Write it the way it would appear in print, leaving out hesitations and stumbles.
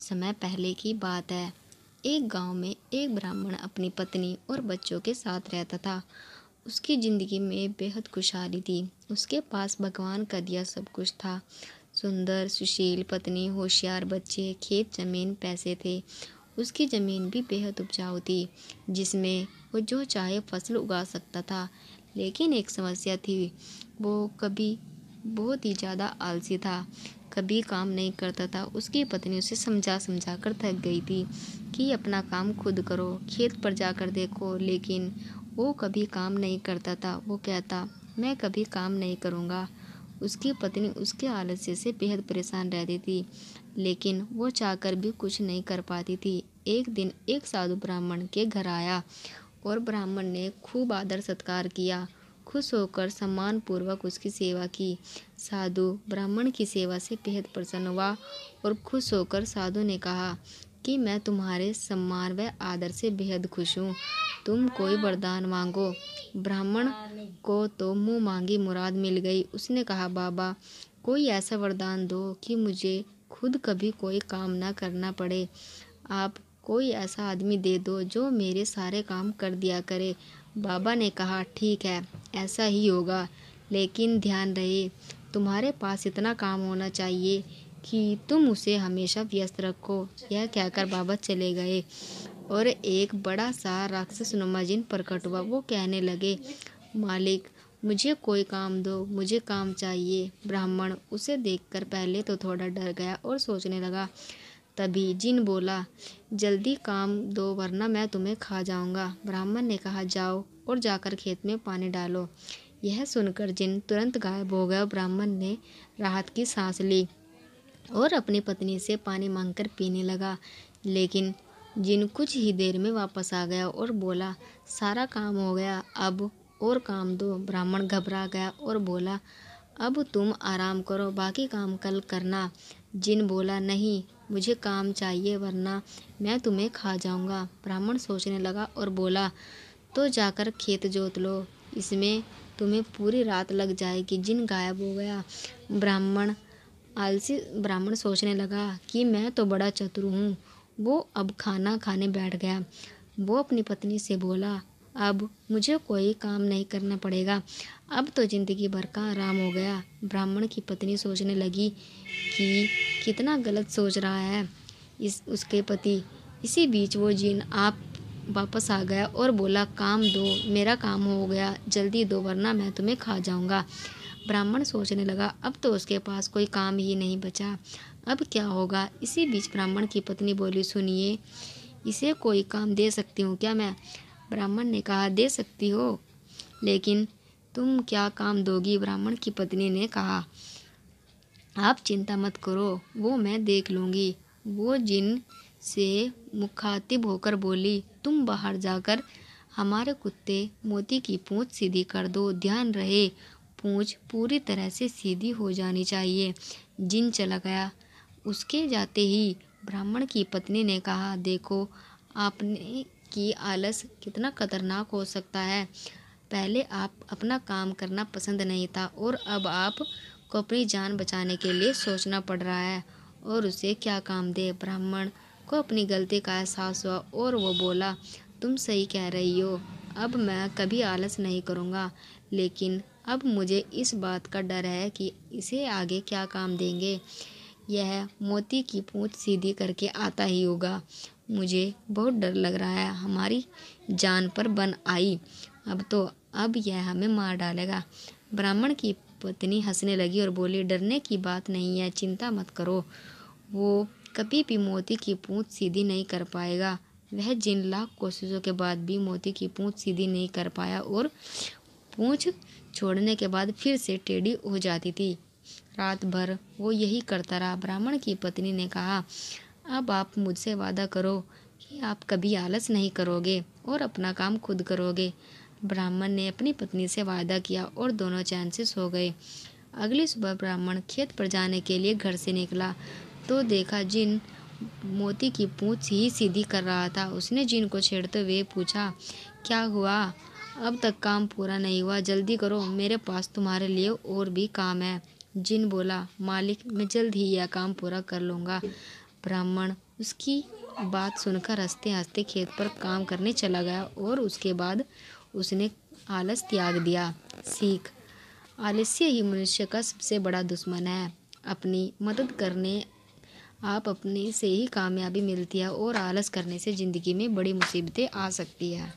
समय पहले की बात है। एक गांव में एक ब्राह्मण अपनी पत्नी और बच्चों के साथ रहता था। उसकी ज़िंदगी में बेहद खुशहाली थी। उसके पास भगवान का दिया सब कुछ था। सुंदर सुशील पत्नी, होशियार बच्चे, खेत ज़मीन, पैसे थे। उसकी ज़मीन भी बेहद उपजाऊ थी, जिसमें वो जो चाहे फसल उगा सकता था। लेकिन एक समस्या थी, वो कभी बहुत ही ज़्यादा आलसी था, कभी काम नहीं करता था। उसकी पत्नी उसे समझा समझा कर थक गई थी कि अपना काम खुद करो, खेत पर जाकर देखो, लेकिन वो कभी काम नहीं करता था। वो कहता, मैं कभी काम नहीं करूँगा। उसकी पत्नी उसके आलस्य से बेहद परेशान रहती थी, लेकिन वो चाहकर भी कुछ नहीं कर पाती थी। एक दिन एक साधु ब्राह्मण के घर आया और ब्राह्मण ने खूब आदर सत्कार किया। खुश होकर सम्मानपूर्वक उसकी सेवा की। साधु ब्राह्मण की सेवा से बेहद प्रसन्न हुआ और खुश होकर साधु ने कहा कि मैं तुम्हारे सम्मान व आदर से बेहद खुश हूँ। तुम कोई वरदान मांगो। ब्राह्मण को तो मुँह मांगी मुराद मिल गई। उसने कहा, बाबा, कोई ऐसा वरदान दो कि मुझे खुद कभी कोई काम ना करना पड़े। आप कोई ऐसा आदमी दे दो जो मेरे सारे काम कर दिया करे। बाबा ने कहा, ठीक है, ऐसा ही होगा, लेकिन ध्यान रहे तुम्हारे पास इतना काम होना चाहिए कि तुम उसे हमेशा व्यस्त रखो। यह कहकर बाबा चले गए और एक बड़ा सा राक्षसनुमा जिन प्रकट हुआ। वो कहने लगे, मालिक, मुझे कोई काम दो, मुझे काम चाहिए। ब्राह्मण उसे देखकर पहले तो थोड़ा डर गया और सोचने लगा। तभी जिन बोला, जल्दी काम दो वरना मैं तुम्हें खा जाऊंगा। ब्राह्मण ने कहा, जाओ और जाकर खेत में पानी डालो। यह सुनकर जिन तुरंत गायब हो गया। ब्राह्मण ने राहत की सांस ली और अपनी पत्नी से पानी मांगकर पीने लगा। लेकिन जिन कुछ ही देर में वापस आ गया और बोला, सारा काम हो गया, अब और काम दो। ब्राह्मण घबरा गया और बोला, अब तुम आराम करो, बाकी काम कल करना। जिन बोला, नहीं, मुझे काम चाहिए वरना मैं तुम्हें खा जाऊंगा। ब्राह्मण सोचने लगा और बोला, तो जाकर खेत जोत लो, इसमें तुम्हें पूरी रात लग जाएगी। जिन गायब हो गया। ब्राह्मण सोचने लगा कि मैं तो बड़ा चतुर हूँ। वो अब खाना खाने बैठ गया। वो अपनी पत्नी से बोला, अब मुझे कोई काम नहीं करना पड़ेगा, अब तो जिंदगी भर का आराम हो गया। ब्राह्मण की पत्नी सोचने लगी कि कितना गलत सोच रहा है उसके पति। इसी बीच वो जिन आप वापस आ गया और बोला, काम दो, मेरा काम हो गया, जल्दी दो वरना मैं तुम्हें खा जाऊंगा। ब्राह्मण सोचने लगा, अब तो उसके पास कोई काम ही नहीं बचा, अब क्या होगा। इसी बीच ब्राह्मण की पत्नी बोली, सुनिए, इसे कोई काम दे सकती हूँ क्या मैं? ब्राह्मण ने कहा, दे सकती हो, लेकिन तुम क्या काम दोगी? ब्राह्मण की पत्नी ने कहा, आप चिंता मत करो, वो मैं देख लूँगी। वो जिन से मुखातिब होकर बोली, तुम बाहर जाकर हमारे कुत्ते मोती की पूँछ सीधी कर दो। ध्यान रहे, पूँछ पूरी तरह से सीधी हो जानी चाहिए। जिन चला गया। उसके जाते ही ब्राह्मण की पत्नी ने कहा, देखो, आपने की आलस कितना खतरनाक हो सकता है। पहले आप अपना काम करना पसंद नहीं था और अब आप को अपनी जान बचाने के लिए सोचना पड़ रहा है, और उसे क्या काम दे। ब्राह्मण को अपनी गलती का एहसास हुआ और वो बोला, तुम सही कह रही हो, अब मैं कभी आलस नहीं करूँगा, लेकिन अब मुझे इस बात का डर है कि इसे आगे क्या काम देंगे। यह मोती की पूँछ सीधी करके आता ही होगा। मुझे बहुत डर लग रहा है, हमारी जान पर बन आई। अब यह हमें मार डालेगा। ब्राह्मण की पत्नी हंसने लगी और बोली, डरने की बात नहीं है, चिंता मत करो, वो कभी भी मोती की पूँछ सीधी नहीं कर पाएगा। वह जिन लाख कोशिशों के बाद भी मोती की पूँछ सीधी नहीं कर पाया और पूँछ छोड़ने के बाद फिर से टेढ़ी हो जाती थी। रात भर वो यही करता रहा। ब्राह्मण की पत्नी ने कहा, अब आप मुझसे वादा करो कि आप कभी आलस नहीं करोगे और अपना काम खुद करोगे। ब्राह्मण ने अपनी पत्नी से वादा किया और दोनों चैन से सो गए। अगली सुबह ब्राह्मण खेत पर जाने के लिए घर से निकला तो देखा जिन मोती की पूँछ ही सीधी कर रहा था। उसने जिन को छेड़ते हुए पूछा, क्या हुआ? अब तक काम पूरा नहीं हुआ, जल्दी करो, मेरे पास तुम्हारे लिए और भी काम है। जिन बोला, मालिक, मैं जल्द ही यह काम पूरा कर लूँगा, ब्राह्मण उसकी बात सुनकर हंसते हंसते खेत पर काम करने चला गया और उसके बाद उसने आलस त्याग दिया। सीख, आलस्य ही मनुष्य का सबसे बड़ा दुश्मन है। अपनी मदद करने आप अपने से ही कामयाबी मिलती है और आलस करने से ज़िंदगी में बड़ी मुसीबतें आ सकती है।